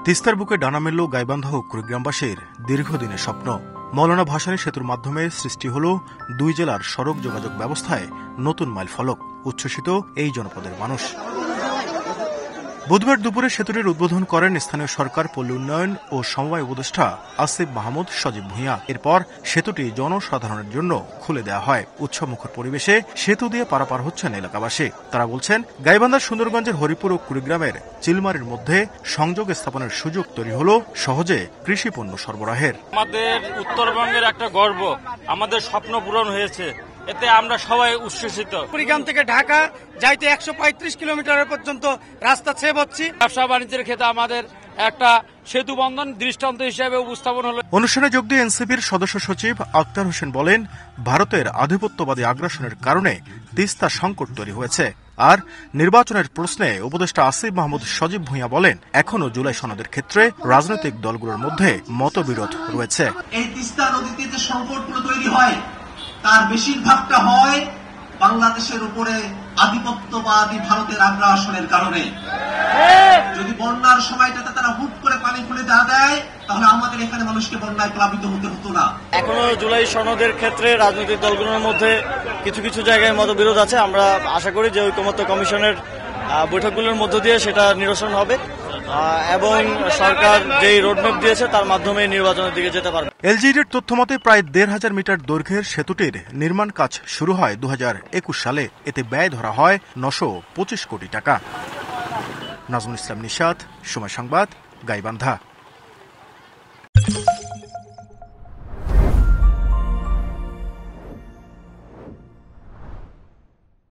তিস্তার বুকে ডানা মেলল গাইবান্ধা ও কুড়িগ্রামবাসীর দীর্ঘদিনের স্বপ্ন। মৌলানা ভাসানী সেতুর মাধ্যমে সৃষ্টি হল দুই জেলার সড়ক যোগাযোগ ব্যবস্থায় নতুন মাইলফলক। উচ্ছ্বসিত এই জনপদের মানুষ। বুধবার দুপুরে সেতুটির উদ্বোধন করেন স্থানীয় সরকার, পল্লী উন্নয়ন ও সমবায় উপদেষ্টা আসিফ মাহমুদ সজীব ভূঁইয়া। এরপর সেতুটি জনসাধারণের জন্য খুলে দেওয়া হয়। উৎসবমুখর পরিবেশে সেতু দিয়ে পারাপার হচ্ছেন এলাকাবাসী। তারা বলছেন, গাইবান্ধার সুন্দরগঞ্জের হরিপুর ও কুড়িগ্রামের চিলমারির মধ্যে সংযোগ স্থাপনের সুযোগ তৈরি হল সহজে কৃষি পণ্য সরবরাহের। আমাদের উত্তরবঙ্গের একটা গর্ব, আমাদের স্বপ্ন পূরণ হয়েছে, এতে আমরা সবাই উচ্ছ্বসিত। কুড়িগ্রাম থেকে ঢাকা যাইতে 135 কিলোমিটার পর্যন্ত রাস্তা সেভ হচ্ছে। ব্যবসা বাণিজ্যের ক্ষেত্রে আমাদের একটা সেতু বন্ধন দৃষ্টান্ত হিসেবে উপস্থাপন হলো। অনুষ্ঠানে যোগ দিয়ে এনসিপির সদস্য সচিব আক্তার হোসেন বলেন, ভারতের আধিপত্যবাদী আগ্রাসনের কারণে তিস্তা সংকট তৈরি হয়েছে। আর নির্বাচনের প্রশ্নে উপদেষ্টা আসিফ মাহমুদ সজীব ভূঁইয়া বলেন, এখনো জুলাই সনদের ক্ষেত্রে রাজনৈতিক দলগুলোর মধ্যে মতবিরোধ রয়েছে। এই তিস্তা নদীতে যে সংকটগুলো তৈরি হয় তার বেশিরভাগটা হয় বাংলাদেশের উপরে আধিপত্যবাদী ভারতের আগ্রাসনের কারণে। যদি বন্যার সময়টাতে তারা হুট করে পানি খুলে দেয়, তাহলে আমাদের এখানে মানুষকে বন্যায় প্লাবিত হতে হতো না। এখনো জুলাই সনদের ক্ষেত্রে রাজনৈতিক দলগুলোর মধ্যে কিছু কিছু জায়গায় মতবিরোধ আছে। আমরা আশা করি যে ঐকমত্য কমিশনের বৈঠকগুলোর মধ্য দিয়ে সেটা নিরসন হবে এবং সরকার যেই রোডম্যাপ দিয়েছে তার মাধ্যমে নির্বাচনের দিকে যেতে পারবে। এলজিইডির তথ্যমতে প্রায় ১,৫০০ মিটার দৈর্ঘ্যের সেতুটির নির্মাণ কাজ শুরু হয় ২০২১ সালে। এতে ব্যয় ধরা হয় ৯২৫ কোটি টাকা। নাজমুল ইসলাম নিশাত, সময় সংবাদ, গাইবান্ধা।